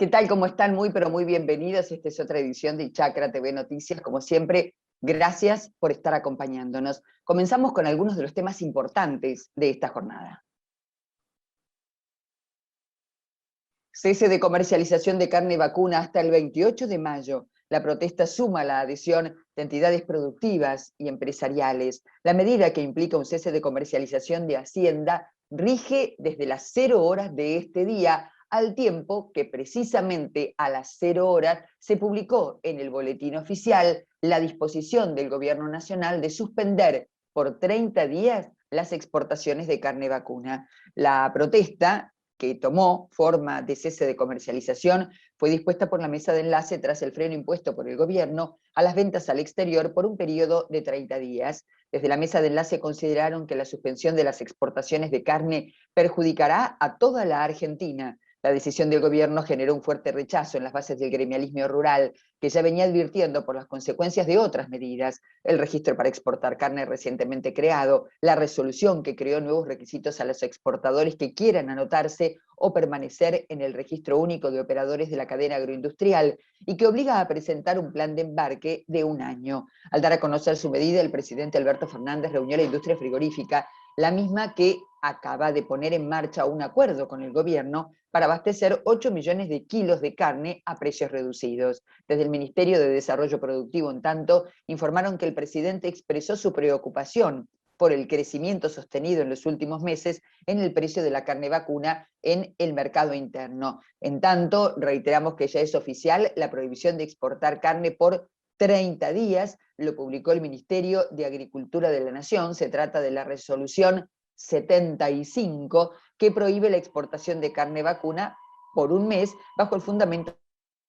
¿Qué tal? ¿Cómo están? Muy, pero muy bienvenidos. Esta es otra edición de Chacra TV Noticias. Como siempre, gracias por estar acompañándonos. Comenzamos con algunos de los temas importantes de esta jornada. Cese de comercialización de carne vacuna hasta el 28 de mayo. La protesta suma la adhesión de entidades productivas y empresariales. La medida, que implica un cese de comercialización de Hacienda, rige desde las 0 horas de este día, al tiempo que precisamente a las 0 horas se publicó en el boletín oficial la disposición del Gobierno Nacional de suspender por 30 días las exportaciones de carne vacuna. La protesta, que tomó forma de cese de comercialización, fue dispuesta por la mesa de enlace tras el freno impuesto por el gobierno a las ventas al exterior por un periodo de 30 días. Desde la mesa de enlace consideraron que la suspensión de las exportaciones de carne perjudicará a toda la Argentina. La decisión del gobierno generó un fuerte rechazo en las bases del gremialismo rural, que ya venía advirtiendo por las consecuencias de otras medidas: el registro para exportar carne recientemente creado, la resolución que creó nuevos requisitos a los exportadores que quieran anotarse o permanecer en el registro único de operadores de la cadena agroindustrial y que obliga a presentar un plan de embarque de 1 año. Al dar a conocer su medida, el presidente Alberto Fernández reunió a la industria frigorífica, la misma que acaba de poner en marcha un acuerdo con el gobierno para abastecer 8 millones de kilos de carne a precios reducidos. Desde el Ministerio de Desarrollo Productivo, en tanto, informaron que el presidente expresó su preocupación por el crecimiento sostenido en los últimos meses en el precio de la carne vacuna en el mercado interno. En tanto, reiteramos que ya es oficial la prohibición de exportar carne por 30 días, lo publicó el Ministerio de Agricultura de la Nación. Se trata de la resolución 75, que prohíbe la exportación de carne vacuna por 1 mes bajo el fundamento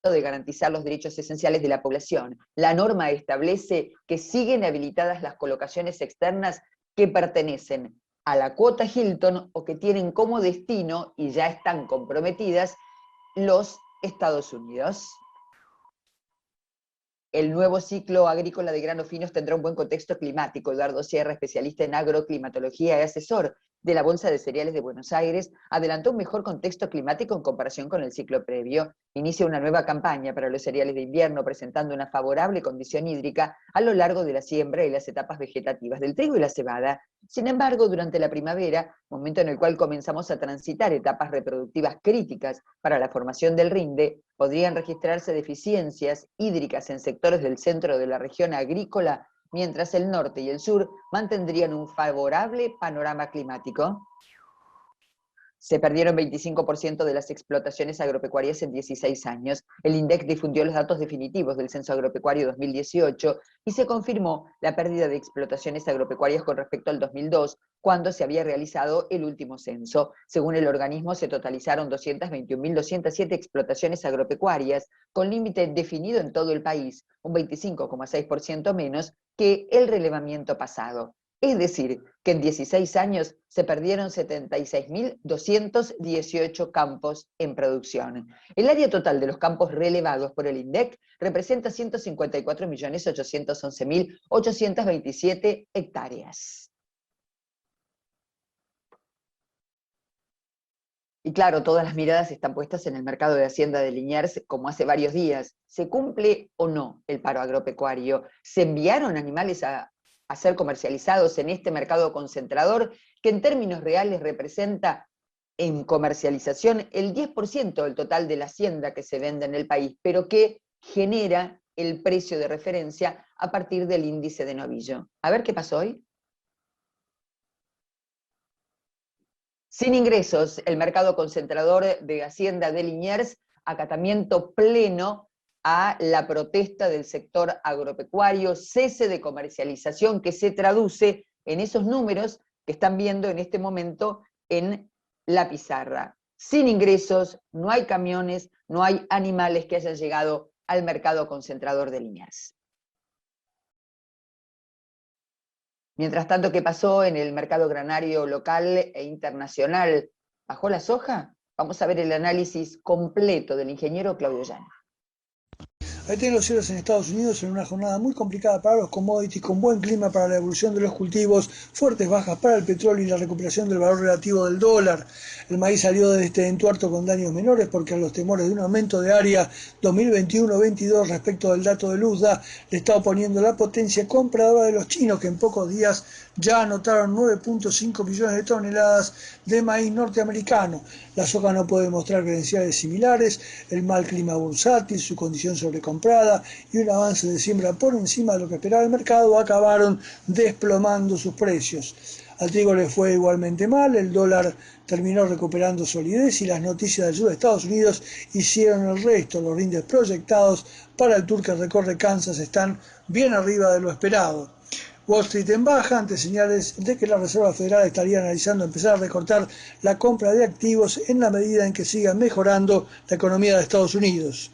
de garantizar los derechos esenciales de la población. La norma establece que siguen habilitadas las colocaciones externas que pertenecen a la cuota Hilton o que tienen como destino, y ya están comprometidas, los Estados Unidos. El nuevo ciclo agrícola de granos finos tendrá un buen contexto climático. Eduardo Sierra, especialista en agroclimatología y asesor de la Bolsa de Cereales de Buenos Aires, adelantó un mejor contexto climático en comparación con el ciclo previo. Inicia una nueva campaña para los cereales de invierno, presentando una favorable condición hídrica a lo largo de la siembra y las etapas vegetativas del trigo y la cebada. Sin embargo, durante la primavera, momento en el cual comenzamos a transitar etapas reproductivas críticas para la formación del rinde, podrían registrarse deficiencias hídricas en sectores del centro de la región agrícola, mientras el norte y el sur mantendrían un favorable panorama climático. Se perdieron 25% de las explotaciones agropecuarias en 16 años. El INDEC difundió los datos definitivos del Censo Agropecuario 2018 y se confirmó la pérdida de explotaciones agropecuarias con respecto al 2002, cuando se había realizado el último censo. Según el organismo, se totalizaron 221.207 explotaciones agropecuarias, con límite definido en todo el país, un 25,6% menos que el relevamiento pasado. Es decir, que en 16 años se perdieron 76.218 campos en producción. El área total de los campos relevados por el INDEC representa 154.811.827 hectáreas. Y claro, todas las miradas están puestas en el mercado de Hacienda de Liniers, como hace varios días. ¿Se cumple o no el paro agropecuario? ¿Se enviaron animales a ser comercializados en este mercado concentrador, que en términos reales representa en comercialización el 10% del total de la hacienda que se vende en el país, pero que genera el precio de referencia a partir del índice de novillo? A ver qué pasó hoy. Sin ingresos, el mercado concentrador de Hacienda de Liniers, acatamiento pleno a la protesta del sector agropecuario, cese de comercialización que se traduce en esos números que están viendo en este momento en la pizarra. Sin ingresos, no hay camiones, no hay animales que hayan llegado al mercado concentrador de Liniers. Mientras tanto, ¿qué pasó en el mercado granario local e internacional? ¿Bajó la soja? Vamos a ver el análisis completo del ingeniero Claudio Llano. Ahí tienen los cielos en Estados Unidos en una jornada muy complicada para los commodities, con buen clima para la evolución de los cultivos, fuertes bajas para el petróleo y la recuperación del valor relativo del dólar. El maíz salió de este entuerto con daños menores porque a los temores de un aumento de área 2021-22 respecto del dato de Luzda le está oponiendo la potencia compradora de los chinos, que en pocos días ya anotaron 9.5 millones de toneladas de maíz norteamericano. La soja no puede mostrar credenciales similares, el mal clima bursátil, su condición sobrecomprada y un avance de siembra por encima de lo que esperaba el mercado acabaron desplomando sus precios. Al trigo le fue igualmente mal, el dólar terminó recuperando solidez y las noticias del sur de Estados Unidos hicieron el resto. Los índices proyectados para el tour que recorre Kansas están bien arriba de lo esperado. Wall Street en baja ante señales de que la Reserva Federal estaría analizando empezar a recortar la compra de activos en la medida en que siga mejorando la economía de Estados Unidos.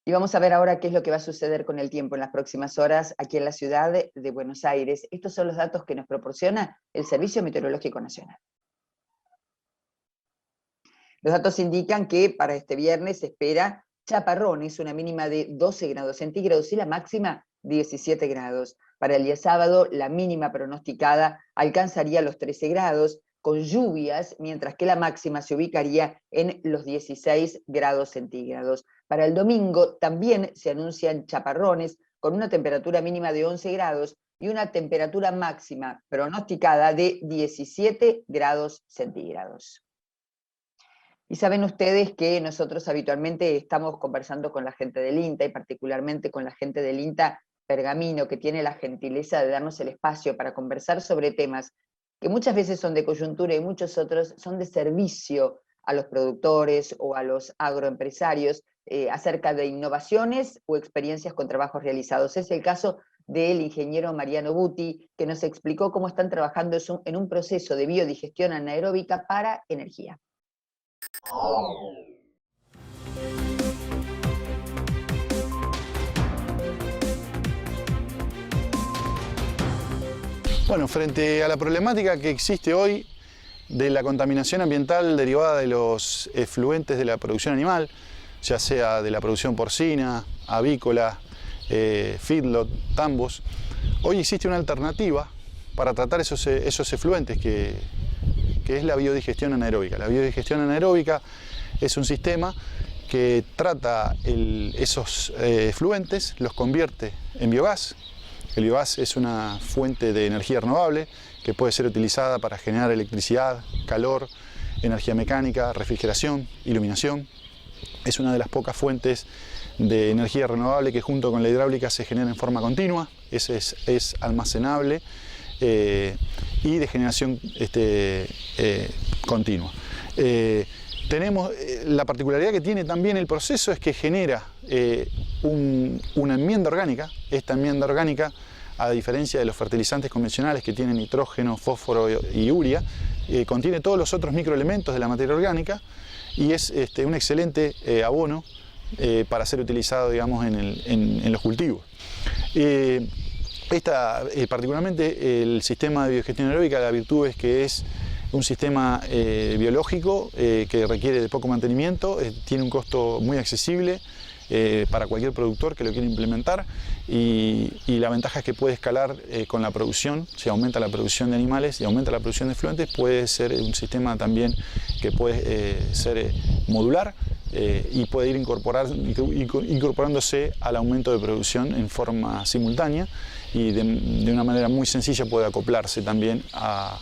Y vamos a ver ahora qué es lo que va a suceder con el tiempo en las próximas horas aquí en la ciudad de Buenos Aires. Estos son los datos que nos proporciona el Servicio Meteorológico Nacional. Los datos indican que para este viernes se espera chaparrones, una mínima de 12 grados centígrados y la máxima 17 grados. Para el día sábado, la mínima pronosticada alcanzaría los 13 grados, con lluvias, mientras que la máxima se ubicaría en los 16 grados centígrados. Para el domingo también se anuncian chaparrones, con una temperatura mínima de 11 grados y una temperatura máxima pronosticada de 17 grados centígrados. Y saben ustedes que nosotros habitualmente estamos conversando con la gente del INTA, y particularmente con la gente del INTA Pergamino, que tiene la gentileza de darnos el espacio para conversar sobre temas que muchas veces son de coyuntura y muchos otros son de servicio a los productores o a los agroempresarios, acerca de innovaciones o experiencias con trabajos realizados. Es el caso del ingeniero Mariano Buti, que nos explicó cómo están trabajando en un proceso de biodigestión anaeróbica para energía. Bueno, frente a la problemática que existe hoy de la contaminación ambiental derivada de los efluentes de la producción animal, ya sea de la producción porcina, avícola, feedlot, tambos, hoy existe una alternativa para tratar esos efluentes que es la biodigestión anaeróbica. La biodigestión anaeróbica es un sistema que trata esos efluentes, los convierte en biogás. El biogás es una fuente de energía renovable que puede ser utilizada para generar electricidad, calor, energía mecánica, refrigeración, iluminación. Es una de las pocas fuentes de energía renovable que junto con la hidráulica se genera en forma continua, es almacenable y de generación continua. Tenemos la particularidad que tiene también el proceso es que genera una enmienda orgánica. Esta enmienda orgánica, a diferencia de los fertilizantes convencionales que tienen nitrógeno, fósforo y urea, contiene todos los otros microelementos de la materia orgánica y es un excelente abono para ser utilizado, digamos, en los cultivos. Particularmente el sistema de biogestión anaeróbica, la virtud es que es un sistema biológico que requiere de poco mantenimiento, tiene un costo muy accesible para cualquier productor que lo quiera implementar y la ventaja es que puede escalar con la producción. Si aumenta la producción de animales y aumenta la producción de efluentes, puede ser un sistema también que puede ser modular y puede ir incorporándose al aumento de producción en forma simultánea y de una manera muy sencilla puede acoplarse también a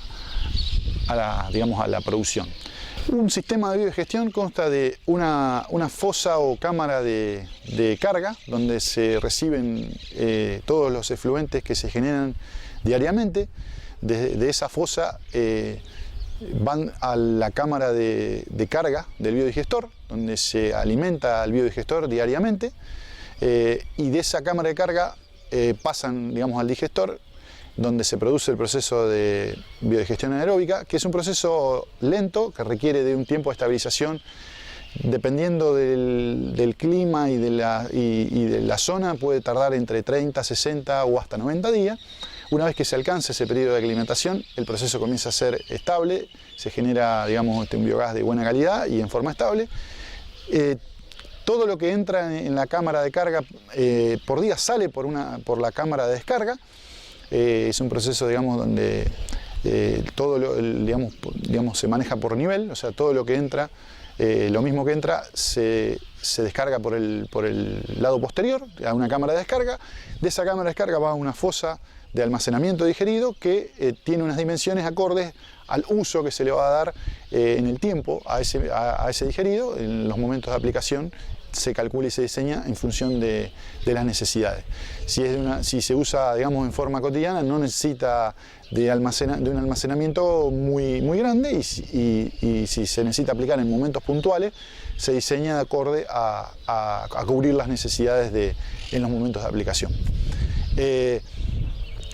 la producción. Un sistema de biogestión consta de una fosa o cámara de carga donde se reciben todos los efluentes que se generan diariamente. De esa fosa van a la cámara de carga del biodigestor, donde se alimenta al biodigestor diariamente, y de esa cámara de carga pasan, digamos, al digestor, donde se produce el proceso de biodigestión anaeróbica, que es un proceso lento, que requiere de un tiempo de estabilización, dependiendo del clima y de la zona, puede tardar entre 30, 60 o hasta 90 días. Una vez que se alcanza ese periodo de aclimatación, el proceso comienza a ser estable, se genera, digamos, un biogás de buena calidad y en forma estable. todo lo que entra en la cámara de carga por día sale por la cámara de descarga. Es un proceso, digamos, donde todo digamos, se maneja por nivel, o sea, todo lo que entra, lo mismo que entra, se descarga por el lado posterior, a una cámara de descarga. De esa cámara de descarga va a una fosa de almacenamiento digerido que tiene unas dimensiones acordes al uso que se le va a dar en el tiempo a ese digerido. En los momentos de aplicación se calcula y se diseña en función de las necesidades. Si se usa, digamos, en forma cotidiana, no necesita de un almacenamiento muy grande, y si se necesita aplicar en momentos puntuales, se diseña de acorde a cubrir las necesidades en los momentos de aplicación.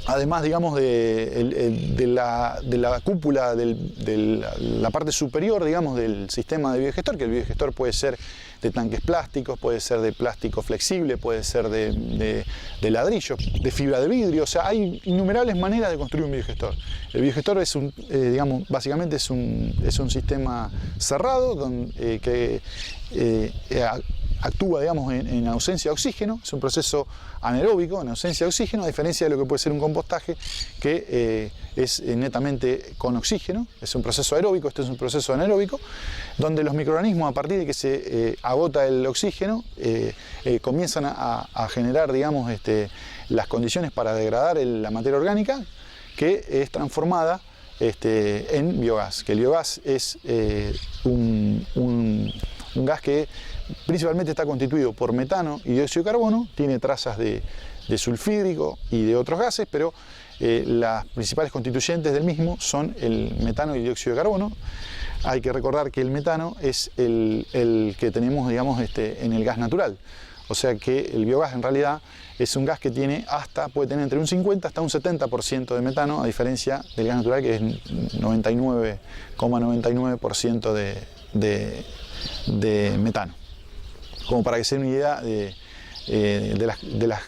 Además, digamos, de la cúpula, de la parte superior, digamos, del sistema de biodigestor, que el biodigestor puede ser de tanques plásticos, puede ser de plástico flexible, puede ser de ladrillo, de fibra de vidrio. O sea, hay innumerables maneras de construir un biodigestor. El biodigestor es digamos, básicamente es un sistema cerrado que actúa, digamos, en ausencia de oxígeno. Es un proceso anaeróbico, en ausencia de oxígeno, a diferencia de lo que puede ser un compostaje, que es netamente con oxígeno. Es un proceso aeróbico, este es un proceso anaeróbico, donde los microorganismos, a partir de que se agota el oxígeno, comienzan a generar, digamos, las condiciones para degradar la materia orgánica, que es transformada en biogás. Que el biogás es un gas que principalmente está constituido por metano y dióxido de carbono, tiene trazas de sulfídrico y de otros gases, pero las principales constituyentes del mismo son el metano y el dióxido de carbono. Hay que recordar que el metano es el que tenemos, digamos, en el gas natural. O sea que el biogás en realidad es un gas que puede tener entre un 50 hasta un 70% de metano, a diferencia del gas natural, que es 99,99% de metano. Como para que se den una idea de las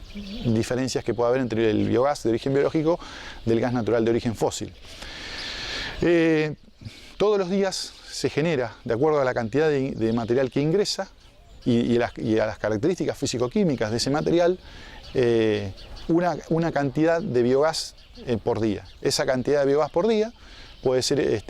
diferencias que puede haber entre el biogás de origen biológico del gas natural de origen fósil. Todos los días se genera, de acuerdo a la cantidad de material que ingresa y a las características físico-químicas de ese material, una cantidad de biogás por día. Esa cantidad de biogás por día puede ser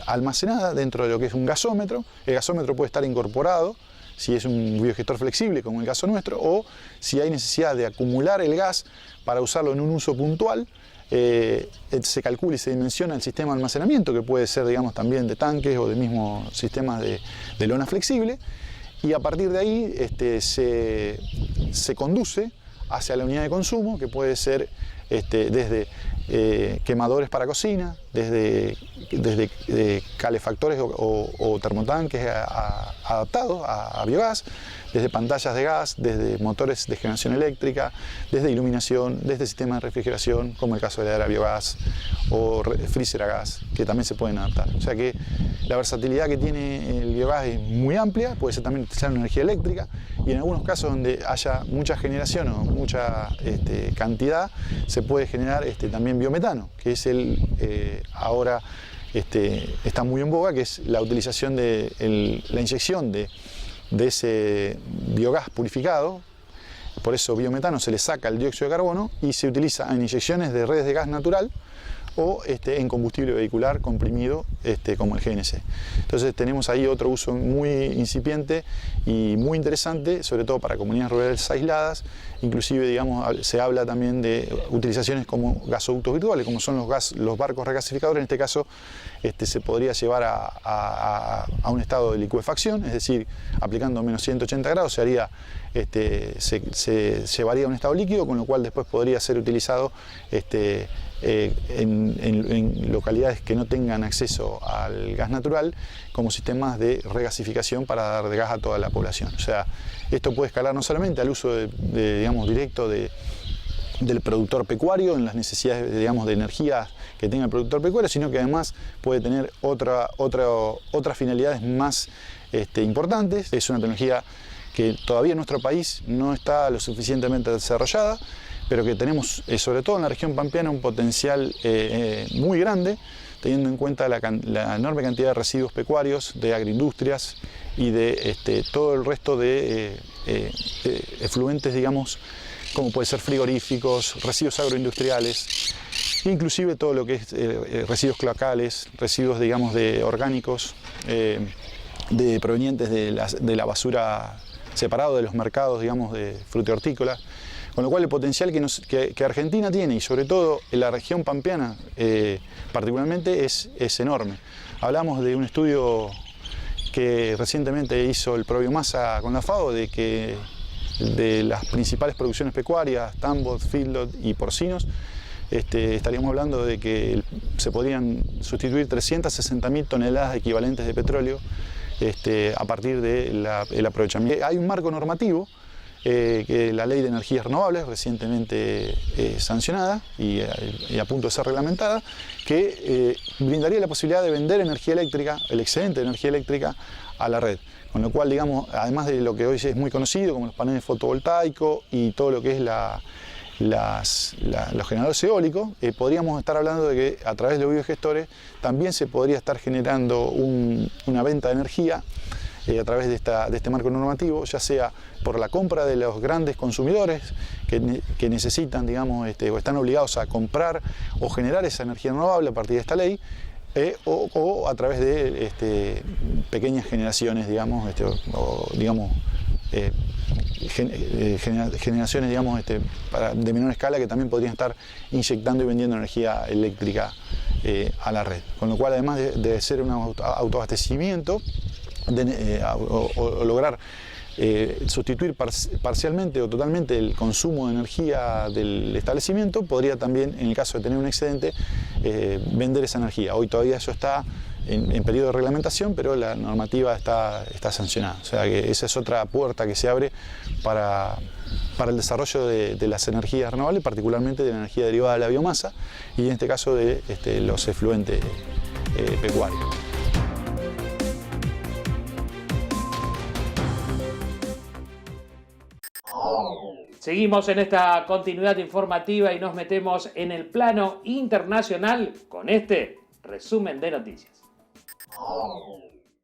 almacenada dentro de lo que es un gasómetro. El gasómetro puede estar incorporado si es un biodigestor flexible, como el caso nuestro, o si hay necesidad de acumular el gas para usarlo en un uso puntual, se calcula y se dimensiona el sistema de almacenamiento, que puede ser, digamos, también de tanques o de mismos sistemas de lona flexible, y a partir de ahí se conduce hacia la unidad de consumo, que puede ser desde quemadores para cocina, desde calefactores o termotanques adaptados a biogás, desde pantallas de gas, desde motores de generación eléctrica, desde iluminación, desde sistemas de refrigeración, como el caso de la heladera a biogás o freezer a gas, que también se pueden adaptar. O sea que la versatilidad que tiene el biogás es muy amplia, puede ser también utilizar energía eléctrica, y en algunos casos donde haya mucha generación o mucha cantidad, se puede generar también biometano, que es ahora está muy en boga, que es la utilización la inyección de ese biogás purificado. Por eso biometano se le saca el dióxido de carbono y se utiliza en inyecciones de redes de gas natural o en combustible vehicular comprimido, como el GNC. Entonces tenemos ahí otro uso muy incipiente y muy interesante, sobre todo para comunidades rurales aisladas. Inclusive, digamos, se habla también de utilizaciones como gasoductos virtuales, como son los barcos regasificadores. En este caso se podría llevar a un estado de licuefacción, es decir, aplicando menos 180 grados se llevaría a un estado líquido, con lo cual después podría ser utilizado en localidades que no tengan acceso al gas natural como sistemas de regasificación para dar de gas a toda la población. O sea, esto puede escalar no solamente al uso digamos, directo del productor pecuario en las necesidades, digamos, de energía que tenga el productor pecuario, sino que además puede tener otras finalidades más importantes. Es una tecnología que todavía en nuestro país no está lo suficientemente desarrollada, pero que tenemos, sobre todo en la región pampeana, un potencial muy grande, teniendo en cuenta la enorme cantidad de residuos pecuarios, de agroindustrias y de todo el resto de efluentes, digamos, como puede ser frigoríficos, residuos agroindustriales, inclusive todo lo que es residuos cloacales, residuos, digamos, de orgánicos, provenientes de la basura separado de los mercados, digamos, de fruta y hortícola. Con lo cual el potencial que Argentina tiene, y sobre todo en la región pampeana particularmente, es enorme. Hablamos de un estudio que recientemente hizo el ProBiomasa con la FAO, de las principales producciones pecuarias, tambos, feedlot y porcinos, estaríamos hablando de que se podrían sustituir 360.000 toneladas equivalentes de petróleo a partir del aprovechamiento. Hay un marco normativo, que la Ley de Energías Renovables, recientemente sancionada y a punto de ser reglamentada, que brindaría la posibilidad de vender energía eléctrica, el excedente de energía eléctrica, a la red. Con lo cual, digamos, además de lo que hoy es muy conocido como los paneles fotovoltaicos y todo lo que es los generadores eólicos, podríamos estar hablando de que a través de los biogestores también se podría estar generando una venta de energía a través de este marco normativo, ya sea por la compra de los grandes consumidores que necesitan, digamos, o están obligados a comprar o generar esa energía renovable a partir de esta ley, o a través de pequeñas generaciones, digamos, generaciones, digamos, de menor escala, que también podrían estar inyectando y vendiendo energía eléctrica a la red. Con lo cual, además de ser un autoabastecimiento, o lograr sustituir parcialmente o totalmente el consumo de energía del establecimiento, podría también, en el caso de tener un excedente, vender esa energía. Hoy todavía eso está en periodo de reglamentación, pero la normativa está sancionada. O sea que esa es otra puerta que se abre para el desarrollo de las energías renovables, particularmente de la energía derivada de la biomasa y en este caso de los efluentes pecuarios. Seguimos en esta continuidad informativa y nos metemos en el plano internacional con este resumen de noticias.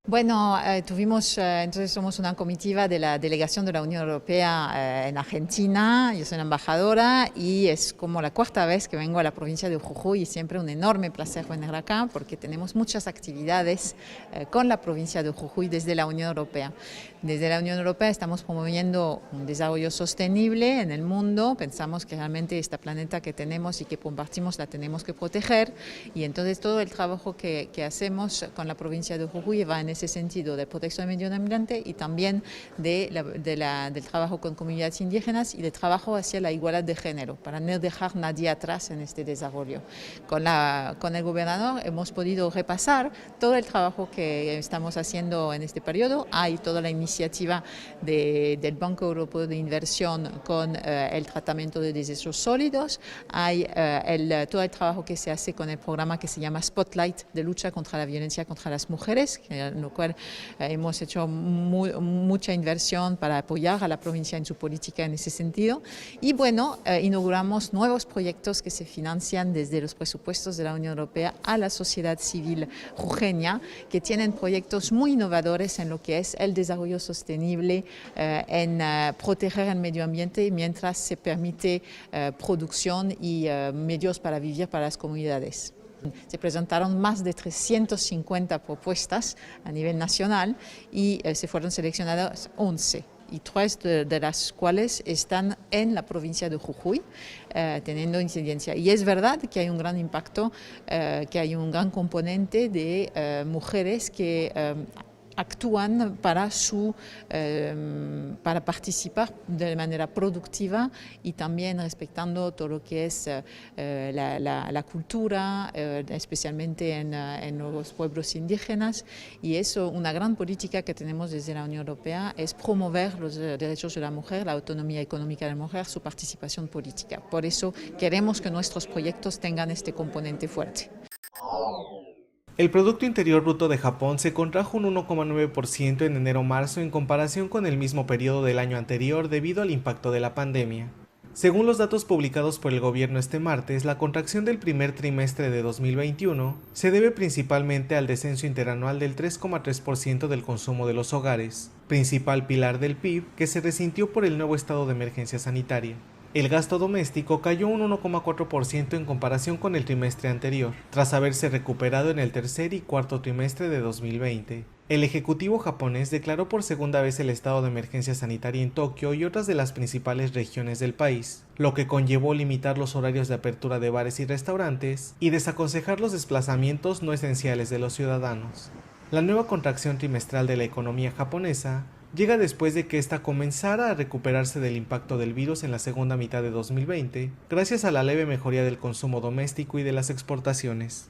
Bueno, entonces somos una comitiva de la delegación de la Unión Europea en Argentina. Yo soy la embajadora y es como la cuarta vez que vengo a la provincia de Jujuy y siempre un enorme placer venir acá porque tenemos muchas actividades con la provincia de Jujuy desde la Unión Europea. Desde la Unión Europea estamos promoviendo un desarrollo sostenible en el mundo. Pensamos que realmente este planeta que tenemos y que compartimos la tenemos que proteger y entonces todo el trabajo que hacemos con la provincia de Jujuy va en ese sentido de protección del medio ambiente y también del trabajo con comunidades indígenas y del trabajo hacia la igualdad de género, para no dejar nadie atrás en este desarrollo. Con el gobernador hemos podido repasar todo el trabajo que estamos haciendo en este periodo. Hay toda la iniciativa del Banco Europeo de Inversión con el tratamiento de desechos sólidos. Hay todo el trabajo que se hace con el programa que se llama Spotlight de lucha contra la violencia contra las mujeres, en lo cual hemos hecho mucha inversión para apoyar a la provincia en su política en ese sentido. Y bueno, inauguramos nuevos proyectos que se financian desde los presupuestos de la Unión Europea a la sociedad civil jujeña, que tienen proyectos muy innovadores en lo que es el desarrollo sostenible, en proteger el medio ambiente mientras se permite producción y medios para vivir para las comunidades. Se presentaron más de 350 propuestas a nivel nacional y se fueron seleccionadas 11. Y 3 de las cuales están en la provincia de Jujuy, teniendo incidencia. Y es verdad que hay un gran impacto, que hay un gran componente de mujeres que actúan para participar de manera productiva y también respetando todo lo que es la cultura, especialmente en los pueblos indígenas. Y eso, una gran política que tenemos desde la Unión Europea es promover los derechos de la mujer, la autonomía económica de la mujer, su participación política. Por eso queremos que nuestros proyectos tengan este componente fuerte. El Producto Interior Bruto de Japón se contrajo un 1,9% en enero-marzo en comparación con el mismo periodo del año anterior debido al impacto de la pandemia. Según los datos publicados por el gobierno este martes, la contracción del primer trimestre de 2021 se debe principalmente al descenso interanual del 3,3% del consumo de los hogares, principal pilar del PIB que se resintió por el nuevo estado de emergencia sanitaria. El gasto doméstico cayó un 1,4% en comparación con el trimestre anterior, tras haberse recuperado en el tercer y cuarto trimestre de 2020. El ejecutivo japonés declaró por segunda vez el estado de emergencia sanitaria en Tokio y otras de las principales regiones del país, lo que conllevó limitar los horarios de apertura de bares y restaurantes y desaconsejar los desplazamientos no esenciales de los ciudadanos. La nueva contracción trimestral de la economía japonesa llega después de que ésta comenzara a recuperarse del impacto del virus en la segunda mitad de 2020, gracias a la leve mejoría del consumo doméstico y de las exportaciones.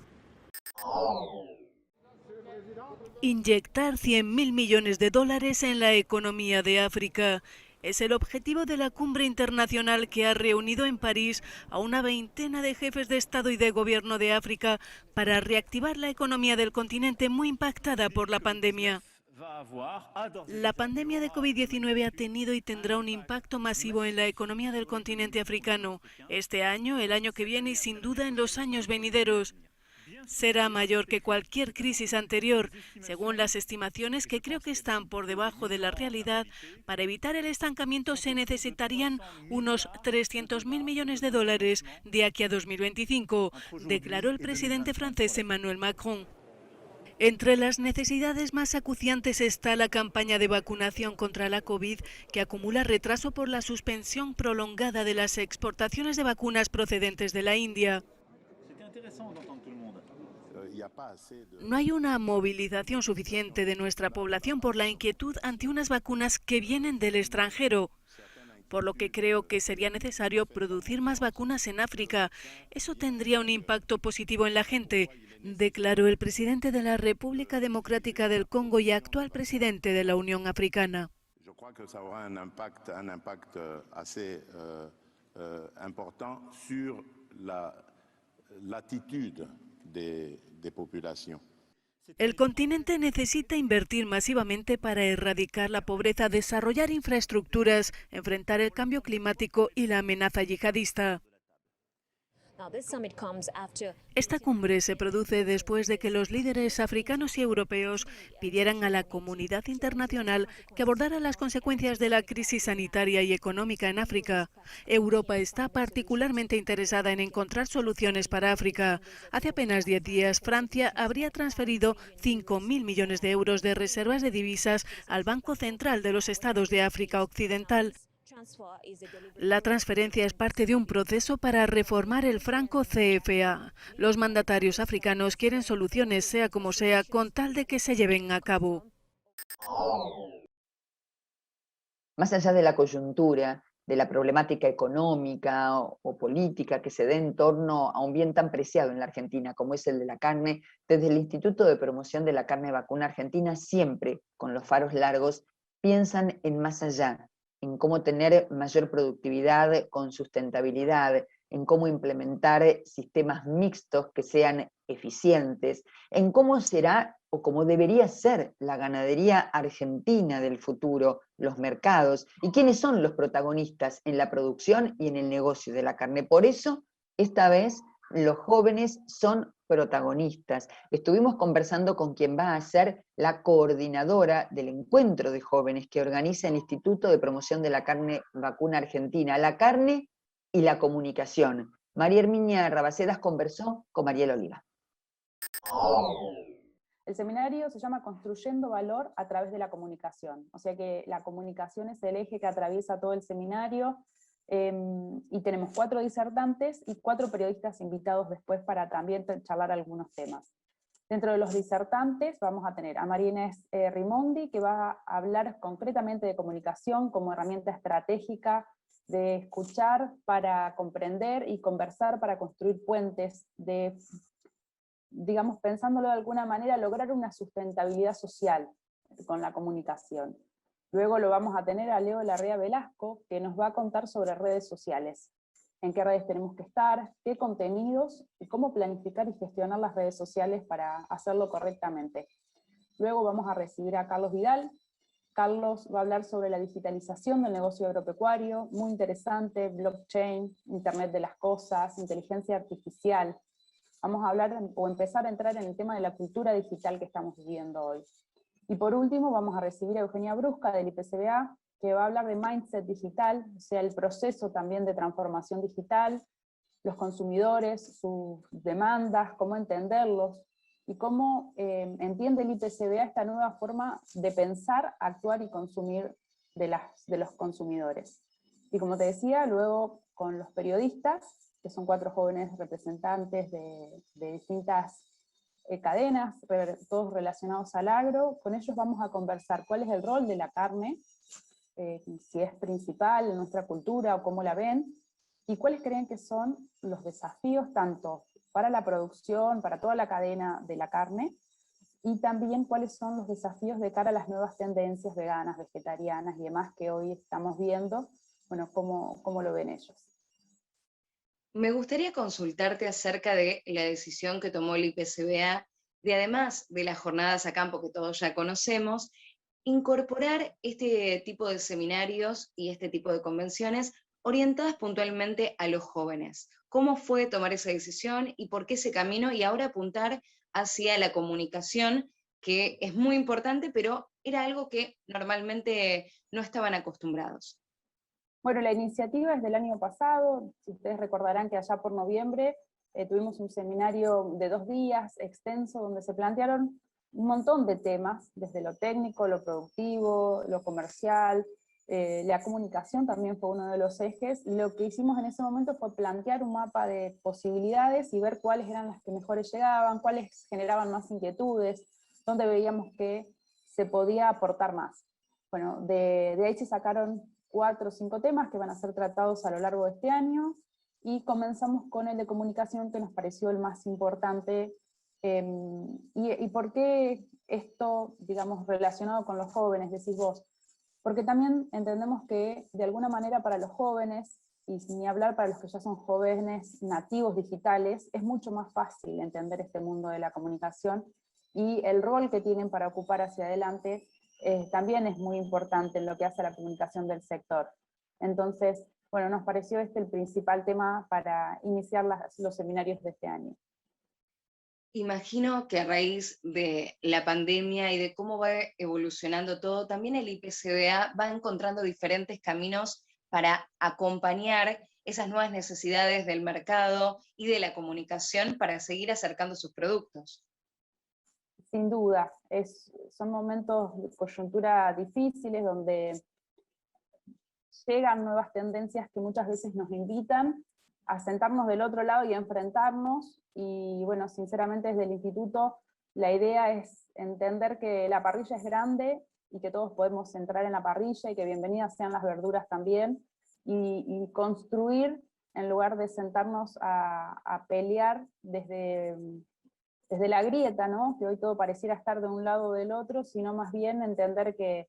Inyectar 100.000 millones de dólares en la economía de África es el objetivo de la cumbre internacional que ha reunido en París a una veintena de jefes de Estado y de Gobierno de África para reactivar la economía del continente muy impactada por la pandemia. La pandemia de COVID-19 ha tenido y tendrá un impacto masivo en la economía del continente africano. Este año, el año que viene y sin duda en los años venideros. Será mayor que cualquier crisis anterior, según las estimaciones que creo que están por debajo de la realidad. Para evitar el estancamiento se necesitarían unos 300.000 millones de dólares de aquí a 2025, declaró el presidente francés Emmanuel Macron. Entre las necesidades más acuciantes está la campaña de vacunación contra la COVID, que acumula retraso por la suspensión prolongada de las exportaciones de vacunas procedentes de la India. No hay una movilización suficiente de nuestra población por la inquietud ante unas vacunas que vienen del extranjero, por lo que creo que sería necesario producir más vacunas en África. Eso tendría un impacto positivo en la gente, declaró el presidente de la República Democrática del Congo y actual presidente de la Unión Africana. Yo creo que ça aura un impact assez important sur l'attitude des populations. El continente necesita invertir masivamente para erradicar la pobreza, desarrollar infraestructuras, enfrentar el cambio climático y la amenaza yihadista. Esta cumbre se produce después de que los líderes africanos y europeos pidieran a la comunidad internacional que abordara las consecuencias de la crisis sanitaria y económica en África. Europa está particularmente interesada en encontrar soluciones para África. Hace apenas 10 días, Francia habría transferido 5.000 millones de euros de reservas de divisas al Banco Central de los Estados de África Occidental. La transferencia es parte de un proceso para reformar el franco CFA. Los mandatarios africanos quieren soluciones, sea como sea, con tal de que se lleven a cabo. Más allá de la coyuntura, de la problemática económica o política que se dé en torno a un bien tan preciado en la Argentina como es el de la carne, desde el Instituto de Promoción de la Carne Vacuna Argentina, siempre con los faros largos, piensan en más allá, en cómo tener mayor productividad con sustentabilidad, en cómo implementar sistemas mixtos que sean eficientes, en cómo será o cómo debería ser la ganadería argentina del futuro, los mercados, y quiénes son los protagonistas en la producción y en el negocio de la carne. Por eso, esta vez, los jóvenes son protagonistas. Estuvimos conversando con quien va a ser la coordinadora del encuentro de jóvenes que organiza el Instituto de Promoción de la Carne Vacuna Argentina, la carne y la comunicación. María Herminia Rabacedas conversó con Mariel Oliva. El seminario se llama Construyendo Valor a través de la comunicación, o sea que la comunicación es el eje que atraviesa todo el seminario, y tenemos 4 disertantes y 4 periodistas invitados después para también charlar algunos temas. Dentro de los disertantes vamos a tener a María Inés Rimondi, que va a hablar concretamente de comunicación como herramienta estratégica de escuchar para comprender y conversar para construir puentes, de, digamos, pensándolo de alguna manera, lograr una sustentabilidad social con la comunicación. Luego lo vamos a tener a Leo Larrea Velasco, que nos va a contar sobre redes sociales. En qué redes tenemos que estar, qué contenidos, y cómo planificar y gestionar las redes sociales para hacerlo correctamente. Luego vamos a recibir a Carlos Vidal, Carlos va a hablar sobre la digitalización del negocio agropecuario, muy interesante, blockchain, Internet de las cosas, inteligencia artificial. Vamos a hablar o empezar a entrar en el tema de la cultura digital que estamos viviendo hoy. Y por último vamos a recibir a Eugenia Brusca del IPCBA, que va a hablar de mindset digital, o sea, el proceso también de transformación digital, los consumidores, sus demandas, cómo entenderlos, y cómo entiende el IPCBA esta nueva forma de pensar, actuar y consumir de los consumidores. Y como te decía, luego con los periodistas, que son 4 jóvenes representantes de distintas cadenas, todos relacionados al agro, con ellos vamos a conversar cuál es el rol de la carne, si es principal en nuestra cultura o cómo la ven, y cuáles creen que son los desafíos tanto para la producción, para toda la cadena de la carne, y también cuáles son los desafíos de cara a las nuevas tendencias veganas, vegetarianas y demás que hoy estamos viendo, bueno, cómo lo ven ellos. Me gustaría consultarte acerca de la decisión que tomó el IPCBA de, además de las jornadas a campo que todos ya conocemos, incorporar este tipo de seminarios y este tipo de convenciones orientadas puntualmente a los jóvenes. ¿Cómo fue tomar esa decisión y por qué ese camino? Y ahora apuntar hacia la comunicación, que es muy importante, pero era algo que normalmente no estaban acostumbrados. Bueno, la iniciativa es del año pasado, si ustedes recordarán que allá por noviembre tuvimos un seminario de 2 días extenso donde se plantearon un montón de temas, desde lo técnico, lo productivo, lo comercial, la comunicación también fue uno de los ejes, y lo que hicimos en ese momento fue plantear un mapa de posibilidades y ver cuáles eran las que mejores llegaban, cuáles generaban más inquietudes, dónde veíamos que se podía aportar más. Bueno, de ahí se sacaron 4 o 5 temas que van a ser tratados a lo largo de este año, y comenzamos con el de comunicación, que nos pareció el más importante. ¿Y por qué esto, digamos, relacionado con los jóvenes, decís vos? Porque también entendemos que, de alguna manera, para los jóvenes, y sin ni hablar para los que ya son jóvenes nativos digitales, es mucho más fácil entender este mundo de la comunicación, y el rol que tienen para ocupar hacia adelante también es muy importante en lo que hace a la comunicación del sector. Entonces, bueno, nos pareció este el principal tema para iniciar los seminarios de este año. Imagino que a raíz de la pandemia y de cómo va evolucionando todo, también el IPCBA va encontrando diferentes caminos para acompañar esas nuevas necesidades del mercado y de la comunicación para seguir acercando sus productos. Sin duda, son momentos de coyuntura difíciles donde llegan nuevas tendencias que muchas veces nos invitan a sentarnos del otro lado y a enfrentarnos, y bueno, sinceramente desde el instituto la idea es entender que la parrilla es grande y que todos podemos entrar en la parrilla y que bienvenidas sean las verduras también, y construir en lugar de sentarnos a pelear desde la grieta, ¿no? Que hoy todo pareciera estar de un lado o del otro, sino más bien entender que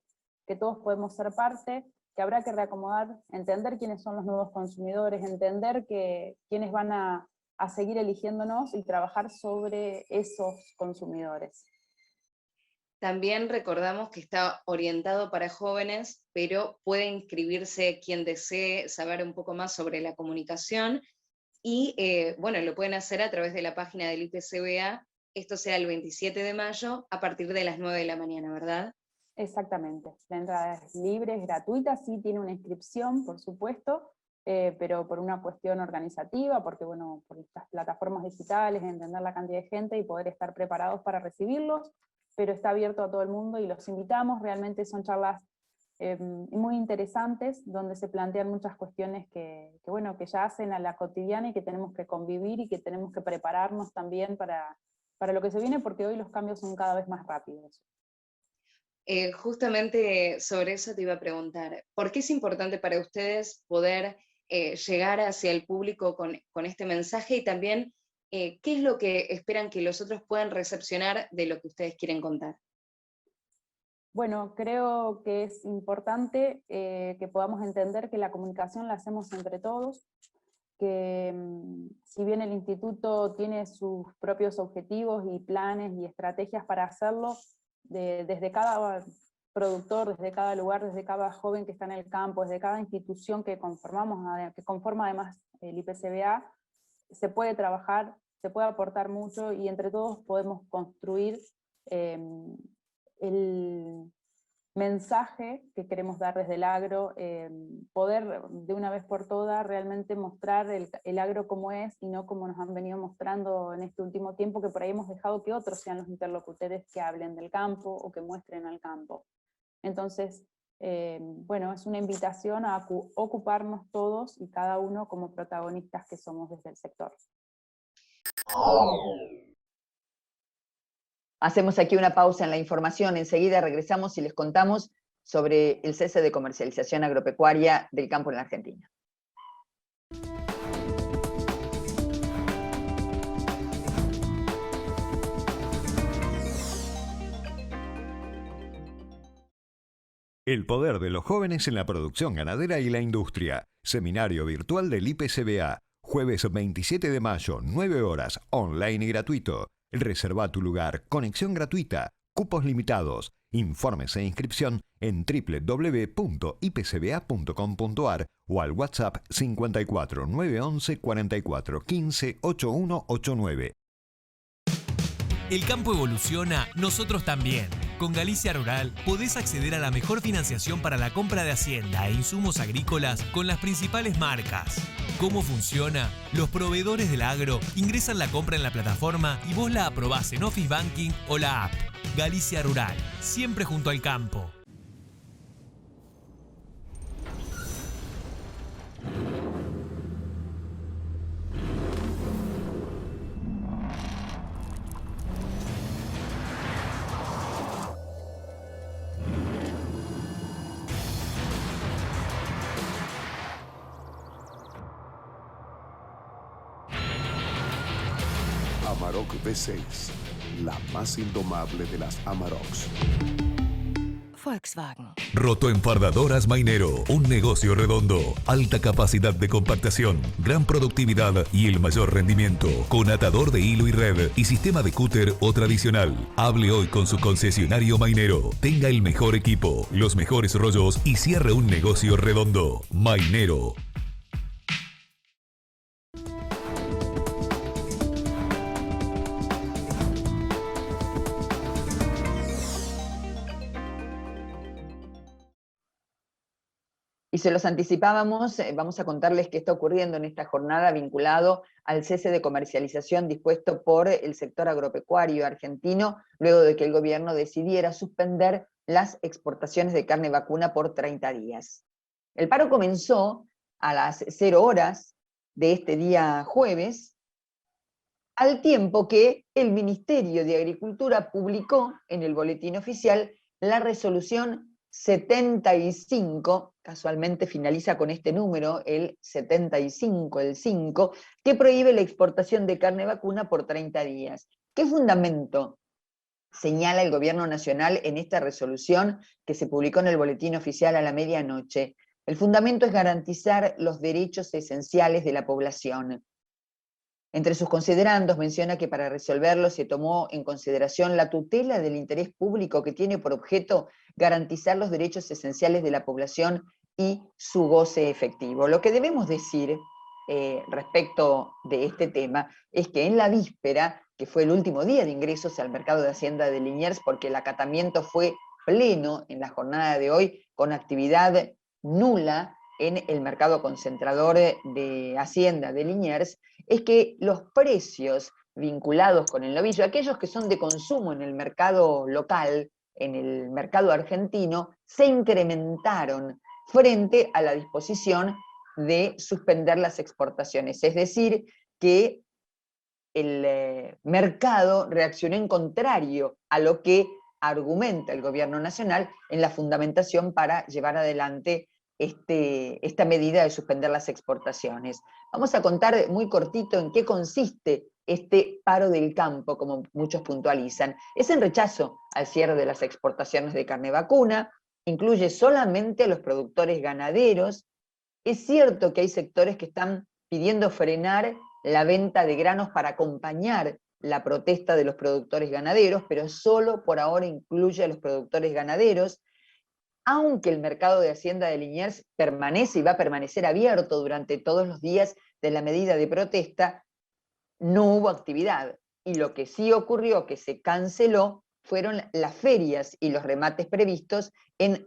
todos podemos ser parte, que habrá que reacomodar, entender quiénes son los nuevos consumidores, entender quiénes van a seguir eligiéndonos y trabajar sobre esos consumidores. También recordamos que está orientado para jóvenes, pero puede inscribirse quien desee saber un poco más sobre la comunicación, y bueno, lo pueden hacer a través de la página del IPCBA. Esto será el 27 de mayo a partir de las 9 de la mañana, ¿verdad? Exactamente, la entrada es libre, es gratuita, sí tiene una inscripción, por supuesto, pero por una cuestión organizativa, porque bueno, por estas plataformas digitales, entender la cantidad de gente y poder estar preparados para recibirlos, pero está abierto a todo el mundo y los invitamos. Realmente son charlas muy interesantes, donde se plantean muchas cuestiones que bueno, que ya hacen a la cotidiana y que tenemos que convivir y que tenemos que prepararnos también para lo que se viene, porque hoy los cambios son cada vez más rápidos. Justamente sobre eso te iba a preguntar, ¿por qué es importante para ustedes poder llegar hacia el público con este mensaje? Y también, ¿qué es lo que esperan que los otros puedan recepcionar de lo que ustedes quieren contar? Bueno, creo que es importante que podamos entender que la comunicación la hacemos entre todos, que si bien el instituto tiene sus propios objetivos y planes y estrategias para hacerlo, desde cada productor, desde cada lugar, desde cada joven que está en el campo, desde cada institución que conforma además el IPCBA, se puede trabajar, se puede aportar mucho y entre todos podemos construir el mensaje que queremos dar desde el agro, poder de una vez por todas realmente mostrar el agro como es y no como nos han venido mostrando en este último tiempo, que por ahí hemos dejado que otros sean los interlocutores que hablen del campo o que muestren al campo. Entonces, bueno, es una invitación a ocuparnos todos y cada uno como protagonistas que somos desde el sector. Hacemos aquí una pausa en la información, enseguida regresamos y les contamos sobre el cese de comercialización agropecuaria del campo en la Argentina. El poder de los jóvenes en la producción ganadera y la industria. Seminario virtual del IPCBA. Jueves 27 de mayo, 9 horas, online y gratuito. Reserva tu lugar, conexión gratuita, cupos limitados. Informes e inscripción en www.ipcba.com.ar o al WhatsApp 54 911 44 15 8189. El campo evoluciona, nosotros también. Con Galicia Rural podés acceder a la mejor financiación para la compra de hacienda e insumos agrícolas con las principales marcas. ¿Cómo funciona? Los proveedores del agro ingresan la compra en la plataforma y vos la aprobás en Office Banking o la app. Galicia Rural, siempre junto al campo. Amarok V6, la más indomable de las Amaroks. Volkswagen. Rotoenfardadoras Mainero, un negocio redondo, alta capacidad de compactación, gran productividad y el mayor rendimiento, con atador de hilo y red y sistema de cúter o tradicional. Hable hoy con su concesionario Mainero, tenga el mejor equipo, los mejores rollos y cierre un negocio redondo. Mainero. Y se los anticipábamos, vamos a contarles qué está ocurriendo en esta jornada vinculado al cese de comercialización dispuesto por el sector agropecuario argentino, luego de que el gobierno decidiera suspender las exportaciones de carne vacuna por 30 días. El paro comenzó a las 0 horas de este día jueves, al tiempo que el Ministerio de Agricultura publicó en el boletín oficial la resolución 75, casualmente finaliza con este número, el 75, el 5, que prohíbe la exportación de carne vacuna por 30 días. ¿Qué fundamento señala el Gobierno Nacional en esta resolución que se publicó en el boletín oficial a la medianoche? El fundamento es garantizar los derechos esenciales de la población. Entre sus considerandos menciona que para resolverlo se tomó en consideración la tutela del interés público que tiene por objeto garantizar los derechos esenciales de la población y su goce efectivo. Lo que debemos decir respecto de este tema es que en la víspera, que fue el último día de ingresos al mercado de Hacienda de Liniers, porque el acatamiento fue pleno en la jornada de hoy, con actividad nula en el mercado concentrador de Hacienda de Liniers, es que los precios vinculados con el novillo, aquellos que son de consumo en el mercado local, en el mercado argentino, se incrementaron frente a la disposición de suspender las exportaciones. Es decir, que el mercado reaccionó en contrario a lo que argumenta el Gobierno Nacional en la fundamentación para llevar adelante esta medida de suspender las exportaciones. Vamos a contar muy cortito en qué consiste este paro del campo, como muchos puntualizan. Es en rechazo al cierre de las exportaciones de carne vacuna, incluye solamente a los productores ganaderos. Es cierto que hay sectores que están pidiendo frenar la venta de granos para acompañar la protesta de los productores ganaderos, pero solo por ahora incluye a los productores ganaderos. aunque el mercado de Hacienda de Liniers permanece y va a permanecer abierto durante todos los días de la medida de protesta, no hubo actividad. Y lo que sí ocurrió, que se canceló, fueron las ferias y los remates previstos en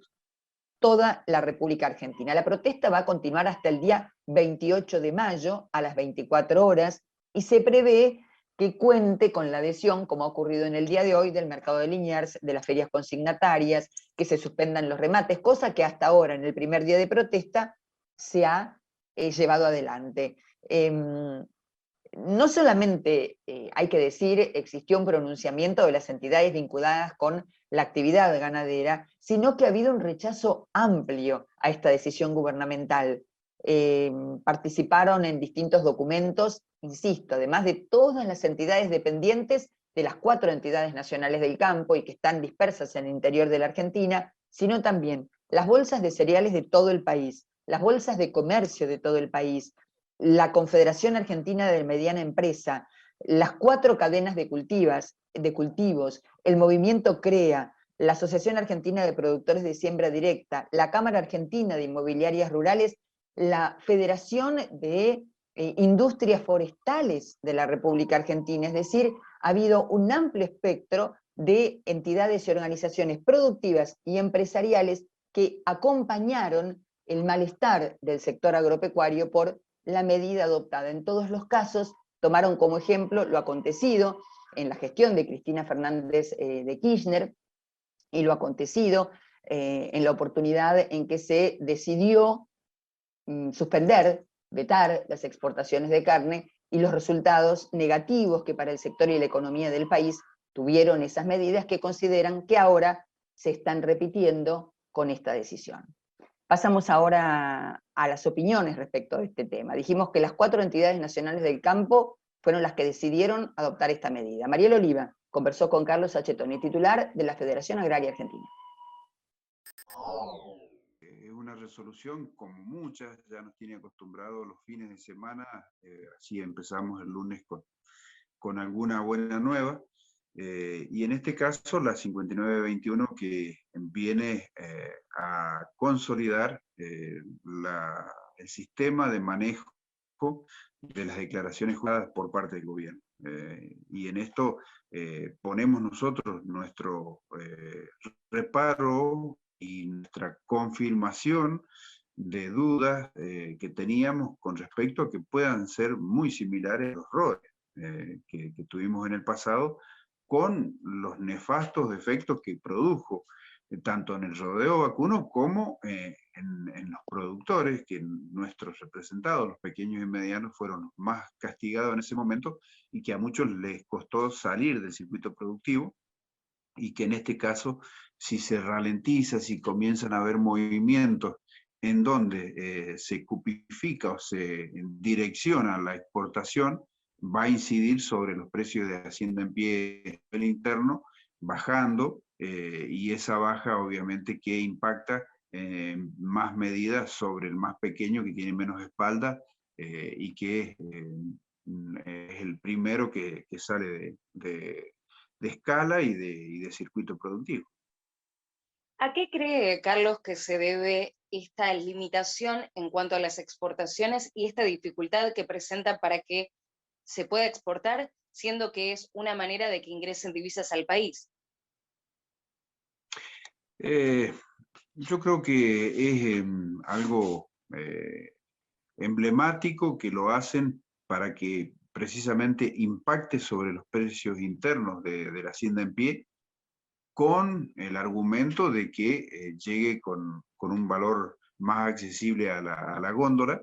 toda la República Argentina. La protesta va a continuar hasta el día 28 de mayo a las 24 horas y se prevé que cuente con la adhesión, como ha ocurrido en el día de hoy, del mercado de Liniers, de las ferias consignatarias, que se suspendan los remates, cosa que hasta ahora, en el primer día de protesta, se ha llevado adelante. No solamente, hay que decir, existió un pronunciamiento de las entidades vinculadas con la actividad ganadera, sino que ha habido un rechazo amplio a esta decisión gubernamental. Participaron en distintos documentos, insisto, además de todas las entidades dependientes de las 4 entidades nacionales del campo y que están dispersas en el interior de la Argentina, sino también las bolsas de cereales de todo el país, las bolsas de comercio de todo el país, la Confederación Argentina de Mediana Empresa, las 4 cadenas de cultivos, el movimiento CREA, la Asociación Argentina de Productores de Siembra Directa, la Cámara Argentina de Inmobiliarias Rurales, la Federación de Industrias Forestales de la República Argentina. Es decir, ha habido un amplio espectro de entidades y organizaciones productivas y empresariales que acompañaron el malestar del sector agropecuario por la medida adoptada. En todos los casos tomaron como ejemplo lo acontecido en la gestión de Cristina Fernández de Kirchner y lo acontecido en la oportunidad en que se decidió suspender, vetar las exportaciones de carne y los resultados negativos que para el sector y la economía del país tuvieron esas medidas que consideran que ahora se están repitiendo con esta decisión. Pasamos ahora a las opiniones respecto de este tema. Dijimos que las 4 entidades nacionales del campo fueron las que decidieron adoptar esta medida. Mariel Oliva conversó con Carlos Achetoni, titular de la Federación Agraria Argentina. Es una resolución, como muchas, ya nos tiene acostumbrados los fines de semana, así empezamos el lunes con alguna buena nueva. Y en este caso la 5921 que viene a consolidar el sistema de manejo de las declaraciones juradas por parte del gobierno. Y en esto ponemos nosotros nuestro reparo y nuestra confirmación de dudas que teníamos con respecto a que puedan ser muy similares a los errores que tuvimos en el pasado, con los nefastos efectos que produjo, tanto en el rodeo vacuno como en los productores, que nuestros representados, los pequeños y medianos, fueron los más castigados en ese momento y que a muchos les costó salir del circuito productivo, y que en este caso, si se ralentiza, si comienzan a haber movimientos en donde se cupifica o se direcciona la exportación, va a incidir sobre los precios de Hacienda en pie el interno, bajando, y esa baja obviamente que impacta en más medidas sobre el más pequeño, que tiene menos espalda, y que es el primero que sale de escala y de circuito productivo. ¿A qué cree, Carlos, que se debe esta limitación en cuanto a las exportaciones y esta dificultad que presenta para que se pueda exportar, siendo que es una manera de que ingresen divisas al país? Yo creo que es algo emblemático, que lo hacen para que precisamente impacte sobre los precios internos de la hacienda en pie, con el argumento de que llegue con un valor más accesible a la góndola,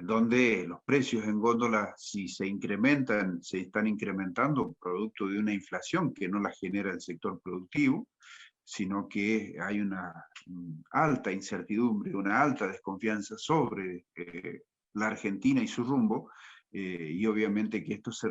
donde los precios en góndola, si se incrementan, se están incrementando producto de una inflación que no la genera el sector productivo, sino que hay una alta incertidumbre, una alta desconfianza sobre la Argentina y su rumbo, y obviamente que esto se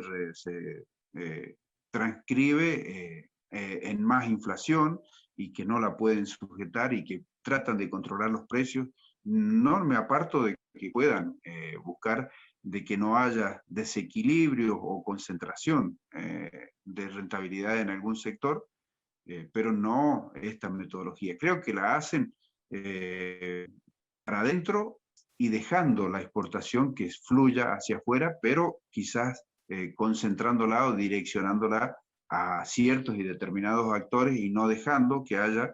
transcribe en más inflación, y que no la pueden sujetar, y que tratan de controlar los precios. No me aparto de que puedan buscar de que no haya desequilibrio o concentración de rentabilidad en algún sector, pero no esta metodología. Creo que la hacen para adentro y dejando la exportación que fluya hacia afuera, pero quizás concentrándola o direccionándola a ciertos y determinados actores y no dejando que haya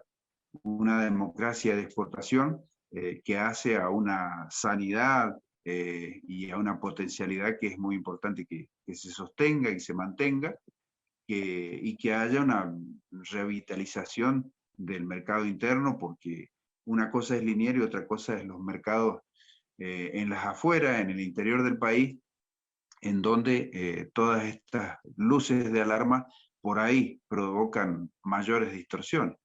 una democracia de exportación que hace a una sanidad y a una potencialidad que es muy importante que se sostenga y se mantenga, y que haya una revitalización del mercado interno, porque una cosa es lineal y otra cosa es los mercados en las afueras, en el interior del país, en donde todas estas luces de alarma por ahí provocan mayores distorsiones.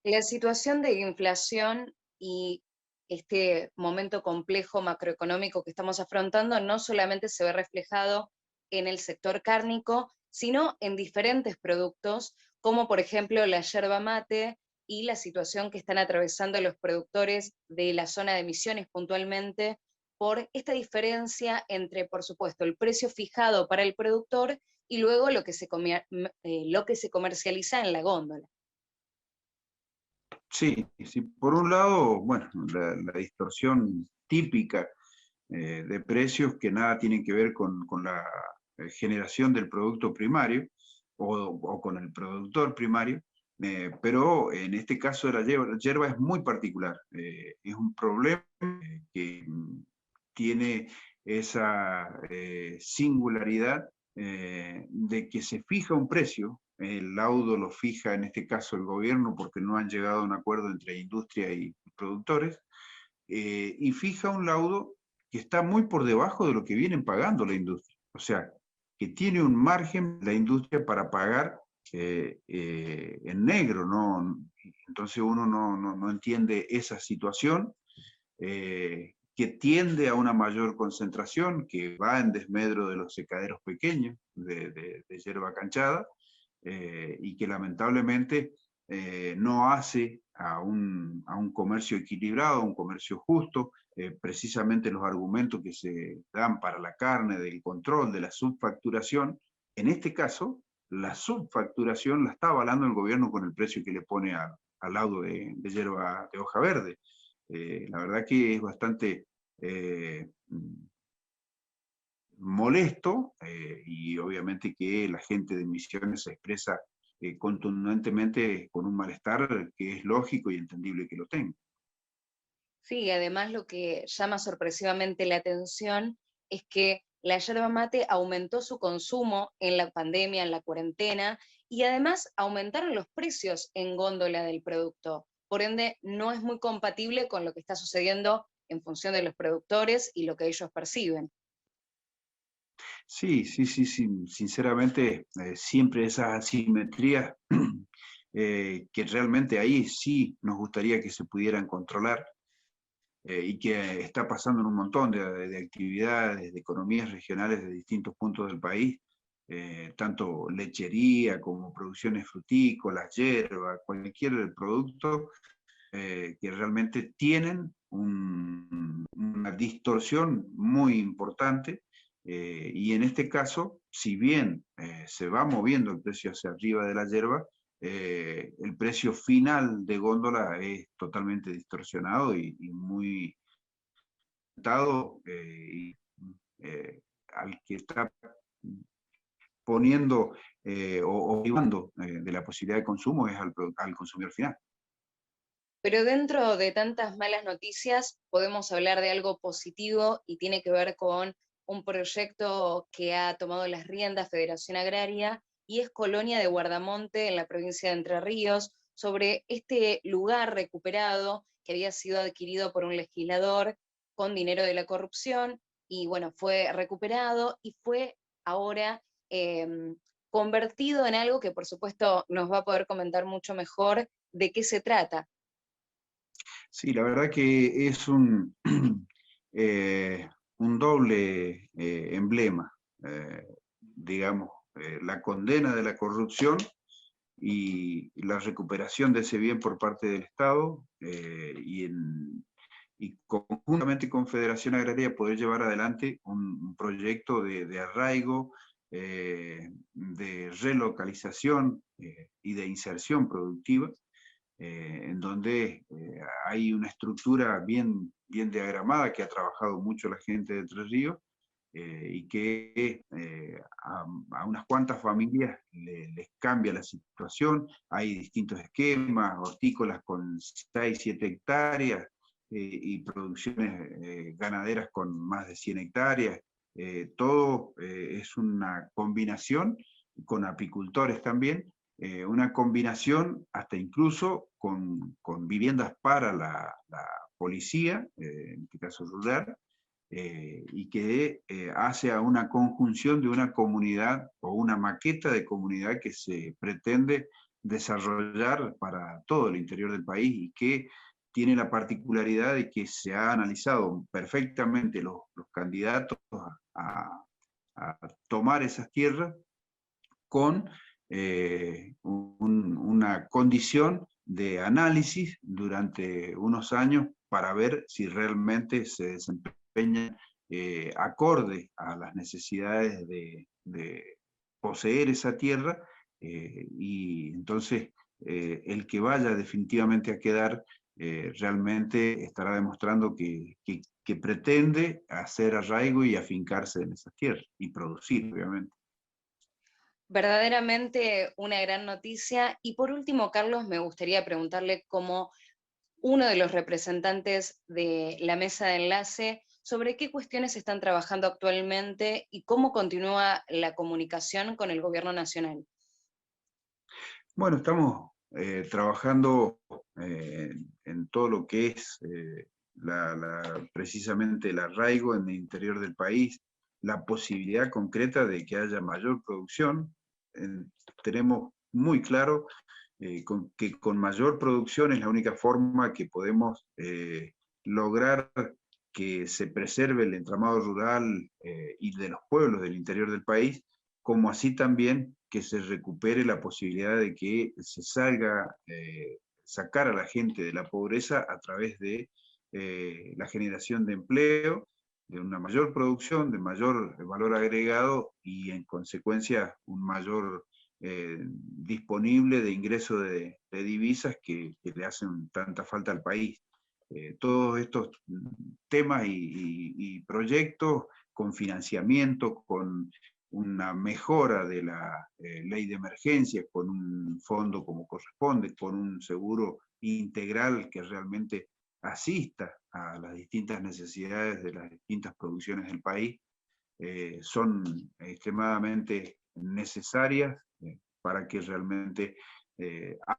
La situación de inflación y este momento complejo macroeconómico que estamos afrontando no solamente se ve reflejado en el sector cárnico, sino en diferentes productos, como por ejemplo la yerba mate y la situación que están atravesando los productores de la zona de Misiones puntualmente, por esta diferencia entre, por supuesto, el precio fijado para el productor y luego lo que se comercializa en la góndola. Sí, sí, por un lado, bueno, la distorsión típica de precios que nada tienen que ver con la generación del producto primario o con el productor primario, pero en este caso de la yerba es muy particular. Es un problema que tiene esa singularidad de que se fija un precio. El laudo lo fija en este caso el gobierno porque no han llegado a un acuerdo entre industria y productores, y fija un laudo que está muy por debajo de lo que vienen pagando la industria. O sea, que tiene un margen la industria para pagar en negro, ¿no? Entonces uno no entiende esa situación, que tiende a una mayor concentración, que va en desmedro de los secaderos pequeños de yerba canchada, y que lamentablemente no hace a un comercio equilibrado, a un comercio justo. Precisamente los argumentos que se dan para la carne, del control, de la subfacturación, en este caso, la subfacturación la está avalando el gobierno con el precio que le pone al laudo de yerba de hoja verde. La verdad que es bastante molesto, y obviamente que la gente de Misiones se expresa contundentemente con un malestar que es lógico y entendible que lo tenga. Sí, además lo que llama sorpresivamente la atención es que la yerba mate aumentó su consumo en la pandemia, en la cuarentena, y además aumentaron los precios en góndola del producto. Por ende, no es muy compatible con lo que está sucediendo en función de los productores y lo que ellos perciben. Sí, sinceramente, siempre esas asimetrías que realmente ahí sí nos gustaría que se pudieran controlar, y que está pasando en un montón de actividades, de economías regionales de distintos puntos del país, tanto lechería como producciones frutícolas, hierba, cualquier producto que realmente tienen una distorsión muy importante, y en este caso, si bien se va moviendo el precio hacia arriba de la hierba, el precio final de góndola es totalmente distorsionado y muy dado, al que está poniendo o privando de la posibilidad de consumo es al consumidor final. Pero dentro de tantas malas noticias podemos hablar de algo positivo y tiene que ver con un proyecto que ha tomado las riendas Federación Agraria y es Colonia de Guardamonte en la provincia de Entre Ríos, sobre este lugar recuperado que había sido adquirido por un legislador con dinero de la corrupción y bueno, fue recuperado y fue ahora convertido en algo que por supuesto nos va a poder comentar mucho mejor de qué se trata. Sí, la verdad que es un doble emblema, digamos, la condena de la corrupción y la recuperación de ese bien por parte del Estado, y conjuntamente con Federación Agraria poder llevar adelante un proyecto de arraigo, de relocalización y de inserción productiva, en donde hay una estructura bien diagramada que ha trabajado mucho la gente de Entre Ríos, y que a unas cuantas familias les cambia la situación. Hay distintos esquemas, hortícolas con 6, 7 hectáreas, y producciones ganaderas con más de 100 hectáreas. Todo es una combinación, con apicultores también, una combinación hasta incluso con viviendas para la policía, en este caso rural, y que hace a una conjunción de una comunidad o una maqueta de comunidad que se pretende desarrollar para todo el interior del país, y que tiene la particularidad de que se ha analizado perfectamente los candidatos a tomar esas tierras con una condición de análisis durante unos años para ver si realmente se desempeñan acorde a las necesidades de poseer esa tierra, y entonces el que vaya definitivamente a quedar realmente estará demostrando que pretende hacer arraigo y afincarse en esas tierras y producir, obviamente. Verdaderamente una gran noticia. Y por último, Carlos, me gustaría preguntarle como uno de los representantes de la mesa de enlace, sobre qué cuestiones están trabajando actualmente y cómo continúa la comunicación con el gobierno nacional. Bueno, estamos trabajando en todo lo que es precisamente el arraigo en el interior del país, la posibilidad concreta de que haya mayor producción. Tenemos muy claro que con mayor producción es la única forma que podemos lograr que se preserve el entramado rural y de los pueblos del interior del país, como así también que se recupere la posibilidad de que se sacar a la gente de la pobreza a través de la generación de empleo, de una mayor producción, de mayor valor agregado y en consecuencia un mayor disponible de ingreso de divisas que le hacen tanta falta al país. Todos estos temas y proyectos con financiamiento, con una mejora de la ley de emergencia, con un fondo como corresponde, con un seguro integral que realmente asista a las distintas necesidades de las distintas producciones del país, son extremadamente necesarias para que realmente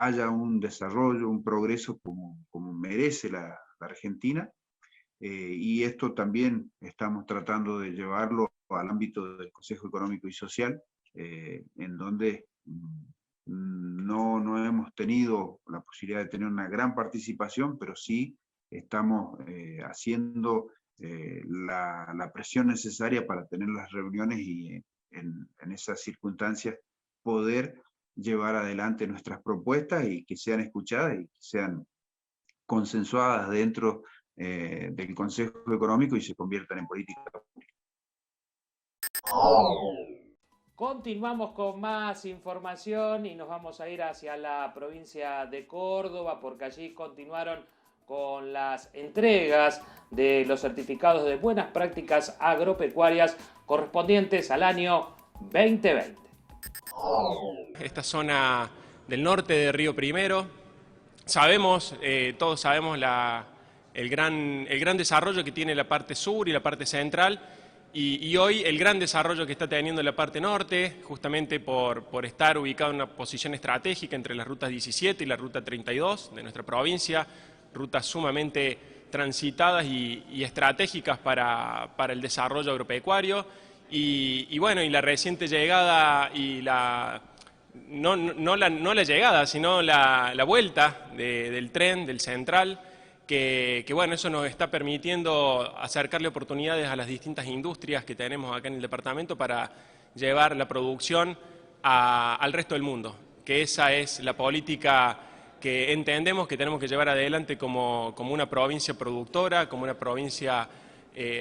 haya un desarrollo, un progreso como merece la Argentina, y esto también estamos tratando de llevarlo al ámbito del Consejo Económico y Social, en donde no hemos tenido la posibilidad de tener una gran participación, pero sí estamos haciendo la presión necesaria para tener las reuniones y en esas circunstancias poder llevar adelante nuestras propuestas y que sean escuchadas y que sean consensuadas dentro del Consejo Económico y se conviertan en política pública. Continuamos con más información y nos vamos a ir hacia la provincia de Córdoba, porque allí continuaron con las entregas de los certificados de buenas prácticas agropecuarias correspondientes al año 2020. Esta zona del norte de Río Primero, todos sabemos el gran desarrollo que tiene la parte sur y la parte central, y hoy el gran desarrollo que está teniendo la parte norte, justamente por estar ubicado en una posición estratégica entre las rutas 17 y la ruta 32 de nuestra provincia, rutas sumamente transitadas y estratégicas para el desarrollo agropecuario, y bueno, y la reciente llegada y no la llegada, sino la vuelta del tren, del central, que bueno, eso nos está permitiendo acercarle oportunidades a las distintas industrias que tenemos acá en el departamento para llevar la producción al resto del mundo, que esa es la política que entendemos que tenemos que llevar adelante como una provincia productora, como una provincia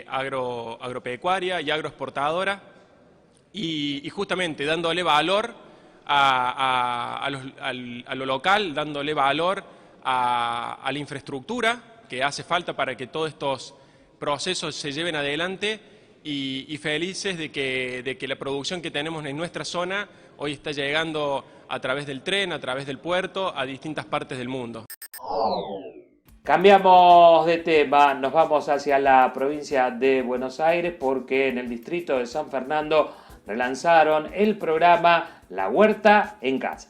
agropecuaria y agroexportadora, y justamente dándole valor a lo local, dándole valor a la infraestructura que hace falta para que todos estos procesos se lleven adelante y felices de que la producción que tenemos en nuestra zona hoy está llegando a través del tren, a través del puerto, a distintas partes del mundo. Cambiamos de tema, nos vamos hacia la provincia de Buenos Aires porque en el distrito de San Fernando relanzaron el programa La Huerta en Casa.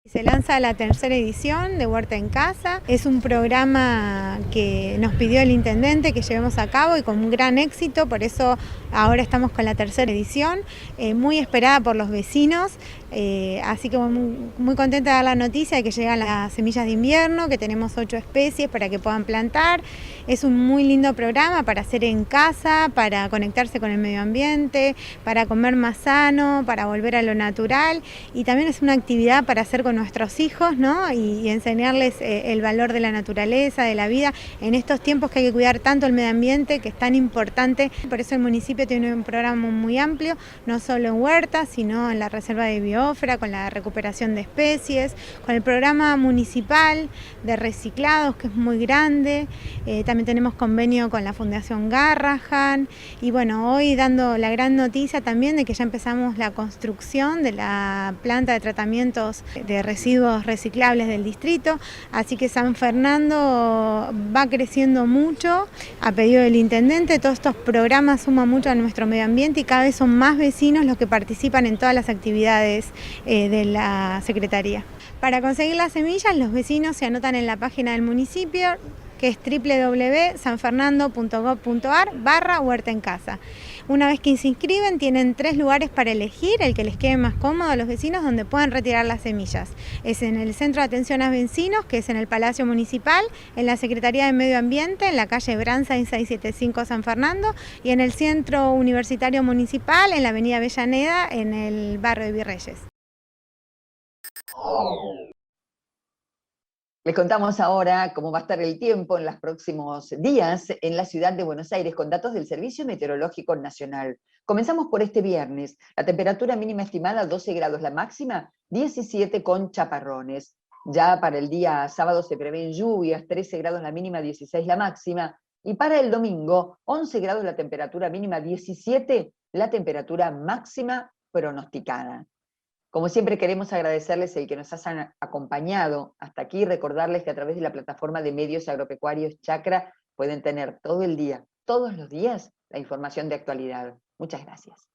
Se lanza la tercera edición de Huerta en Casa. Es un programa que nos pidió el intendente que llevemos a cabo y con un gran éxito, por eso ahora estamos con la tercera edición, muy esperada por los vecinos, así que muy contenta de dar la noticia de que llegan las semillas de invierno, que tenemos 8 especies para que puedan plantar. Es un muy lindo programa para hacer en casa, para conectarse con el medio ambiente, para comer más sano, para volver a lo natural, y también es una actividad para hacer con nuestros hijos, ¿no? y enseñarles el valor de la naturaleza, de la vida, en estos tiempos que hay que cuidar tanto el medio ambiente, que es tan importante. Por eso el municipio tiene un programa muy amplio, no solo en huertas, sino en la reserva de biosfera, con la recuperación de especies, con el programa municipal de reciclados, que es muy grande. También tenemos convenio con la Fundación Garrahan, y bueno, hoy dando la gran noticia también de que ya empezamos la construcción de la planta de tratamientos de residuos reciclables del distrito, así que San Fernando va creciendo mucho a pedido del intendente. Todos estos programas suman mucho a nuestro medio ambiente y cada vez son más vecinos los que participan en todas las actividades de la Secretaría. Para conseguir las semillas, los vecinos se anotan en la página del municipio, que es www.sanfernando.gov.ar/huerta en casa. Una vez que se inscriben, tienen 3 lugares para elegir, el que les quede más cómodo a los vecinos, donde puedan retirar las semillas. Es en el Centro de Atención a Vecinos, que es en el Palacio Municipal, en la Secretaría de Medio Ambiente, en la calle Branza 675 San Fernando, y en el Centro Universitario Municipal, en la Avenida Avellaneda, en el barrio de Virreyes. Les contamos ahora cómo va a estar el tiempo en los próximos días en la ciudad de Buenos Aires con datos del Servicio Meteorológico Nacional. Comenzamos por este viernes. La temperatura mínima estimada 12 grados, la máxima 17 con chaparrones. Ya para el día sábado se prevén lluvias, 13 grados la mínima, 16 la máxima. Y para el domingo, 11 grados la temperatura mínima, 17 la temperatura máxima pronosticada. Como siempre queremos agradecerles el que nos hayan acompañado hasta aquí y recordarles que a través de la plataforma de medios agropecuarios Chacra pueden tener todo el día, todos los días, la información de actualidad. Muchas gracias.